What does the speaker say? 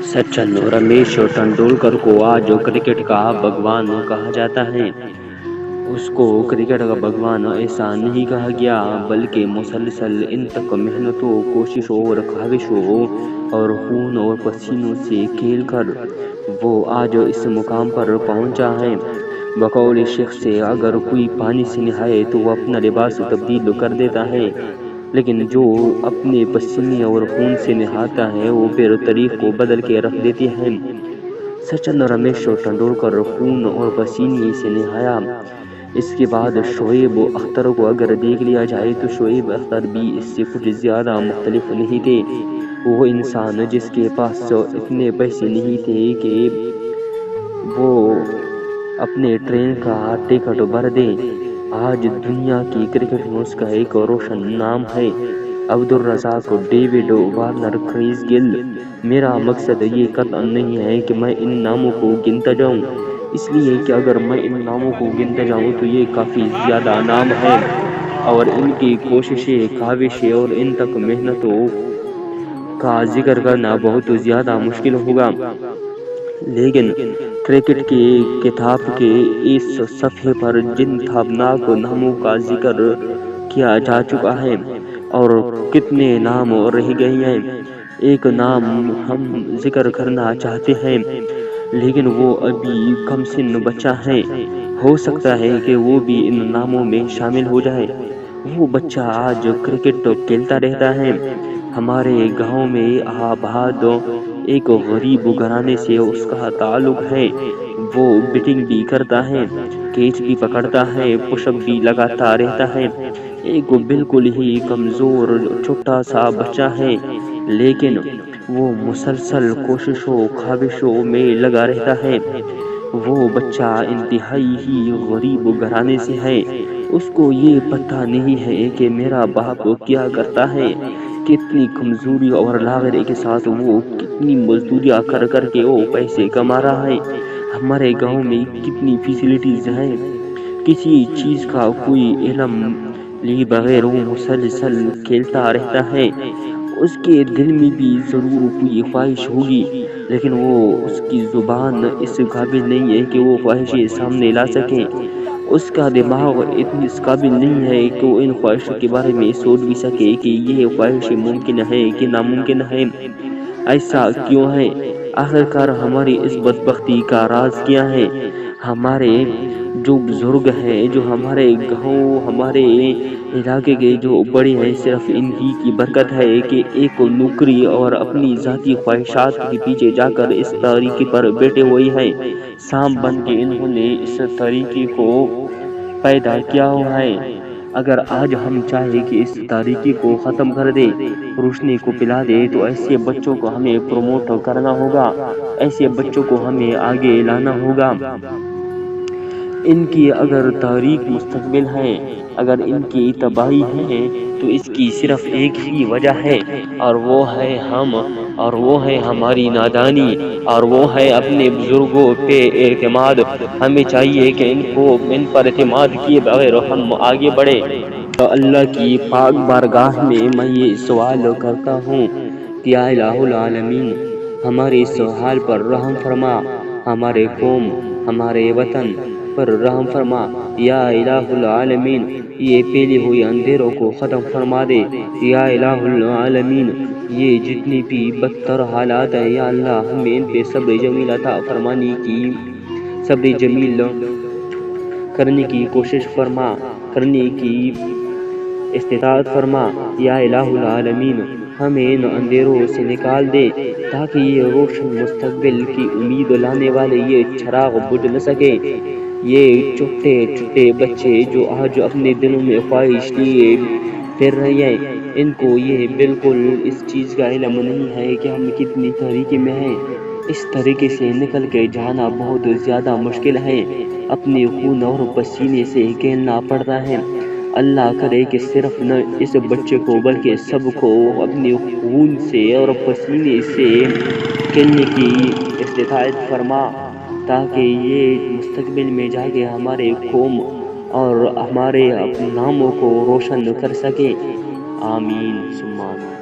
सचिन रमेश तेंदुलकर को आज क्रिकेट का भगवान कहा जाता है। उसको क्रिकेट का भगवान ऐसा नहीं कहा गया, बल्कि मुसलसल इन तक मेहनतों, कोशिशों और ख्वाहिशों और खून और पसीनों से खेल कर वो आज इस मुकाम पर पहुंचा है। बकौल शेख से अगर कोई पानी से नहाए तो वो अपना लिबास तब्दील कर देता है, लेकिन जो अपने पसीने और खून से नहाता है वो फिर तारीख को बदल के रख देती है। सचिन रमेश तेंदुलकर खून और पसीने से नहाया। इसके बाद शोएब अख्तर को अगर देख लिया जाए तो शोएब अख्तर भी इससे कुछ ज़्यादा मुख्तलिफ नहीं थे। वो इंसान जिसके पास इतने पैसे नहीं थे कि वो अपने ट्रेन का टिकट भर दे, आज दुनिया की क्रिकेट न्यूज़ का एक रोशन नाम है Abdul Razzaq, David Warner, Chris Gayle. मेरा मकसद ये कतई नहीं है कि मैं इन नामों को गिनता जाऊं, इसलिए कि अगर मैं इन नामों को गिनता जाऊं तो ये काफ़ी ज़्यादा नाम है और इनकी कोशिशें, ख्वाहिशें और इन तक मेहनतों का जिक्र करना बहुत ज़्यादा मुश्किल होगा। लेकिन क्रिकेट के किताब के इस सफ़े पर जिन खतरनाक नामों का जिक्र किया जा चुका है और कितने नाम रह गए हैं, एक नाम हम जिक्र करना चाहते हैं, लेकिन वो अभी कम सिन बच्चा है। हो सकता है कि वो भी इन नामों में शामिल हो जाए। वो बच्चा आज क्रिकेट खेलता रहता है। हमारे गांव में आबाद एक गरीब घराने से उसका ताल्लुक है। वो बैटिंग भी करता है, कैच भी पकड़ता है, पुशअप भी लगाता रहता है। एक बिल्कुल ही कमज़ोर छोटा सा बच्चा है, लेकिन वो मुसलसल कोशिशों, ख्वाहिशों में लगा रहता है। वो बच्चा इंतहाई ही गरीब घराने से है। उसको ये पता नहीं है कि मेरा बाप क्या करता है, कितनी कमज़ोरी और लाग़री के साथ वो कितनी मजदूरियाँ कर कर के वो पैसे कमा रहा है। हमारे गांव में कितनी फैसिलिटीज़ हैं, किसी चीज़ का कोई इल्म लिए बगैर वो मुसलसल खेलता रहता है। उसके दिल में भी ज़रूर कोई ख्वाहिश होगी, लेकिन वो उसकी ज़ुबान इस काबिल नहीं है कि वो ख्वाहिशें सामने ला सके। उसका दिमाग इतनी इस काबिल नहीं है कि वो इन ख्वाहिशों के बारे में सोच भी सके कि ये ख्वाहिशें मुमकिन है कि नामुमकिन है। ऐसा क्यों है? आखिरकार हमारी इस बदबख्ती का राज क्या है? हमारे जो बुजुर्ग हैं, जो हमारे गाँव, हमारे इलाके के जो बड़े हैं, सिर्फ इन्हीं की बरकत है कि एक नौकरी और अपनी ज़ाती ख्वाहिशात के पीछे जाकर इस तरीके पर बैठे हुए हैं। सांप बन के इन्होंने इस तरीके को पैदा किया हुआ है। अगर आज हम चाहें कि इस तरीके को ख़त्म कर दे, रोशनी को पिला दे, तो ऐसे बच्चों को हमें प्रमोट करना होगा, ऐसे बच्चों को हमें आगे लाना होगा। इनकी अगर तारीख मुस्तकबिल है, अगर इनकी तबाही है, तो इसकी सिर्फ एक ही वजह है, और वो है हम, और वो है हमारी नादानी, और वो है अपने बुजुर्गों पे एतमाद। हमें चाहिए कि इन पर एतमाद किए बगैर हम आगे बढ़े। तो अल्लाह की पाक बारगाह में मैं ये सवाल करता हूँ, या इलाहुल आलमीन, हमारे इस हाल पर रहम फरमा, हमारे कौम, हमारे वतन पर रहम फरमा। या इलाहुल आलमीन, ये फैली हुई अंधेरों को ख़त्म फरमा दे। या इलाहुल आलमीन, ये जितनी भी बदतर हालात है, या अल्लाह हमें इन पे सब्र जमील अता फरमाने की, सब्र जमील करने की कोशिश फरमा, करने की इस्तिताअत फरमा। या इलाहुल आलमीन, हमें इन अंधेरों से निकाल दे, ताकि ये रोशन मुस्तकबिल की उम्मीद लाने वाले ये चिराग बुझ न सके। ये छोटे छोटे बच्चे जो आज अपने दिलों में ख्वाहिश लिए फिर रहे हैं, इनको ये बिल्कुल इस चीज़ का इल्म नहीं है कि हम कितनी तरीके में हैं। इस तरीके से निकल के जाना बहुत ज़्यादा मुश्किल है। अपने खून और पसीने से खेलना पड़ता है। अल्लाह करे कि सिर्फ न इस बच्चे को बल्कि सबको अपने खून से और पसीने से खेलने की इस्तिताअत फरमा, ताकि ये मुस्तकबिल में जाके हमारे कौम और हमारे नामों को रोशन कर सके। आमीन सुम्मा आमीन।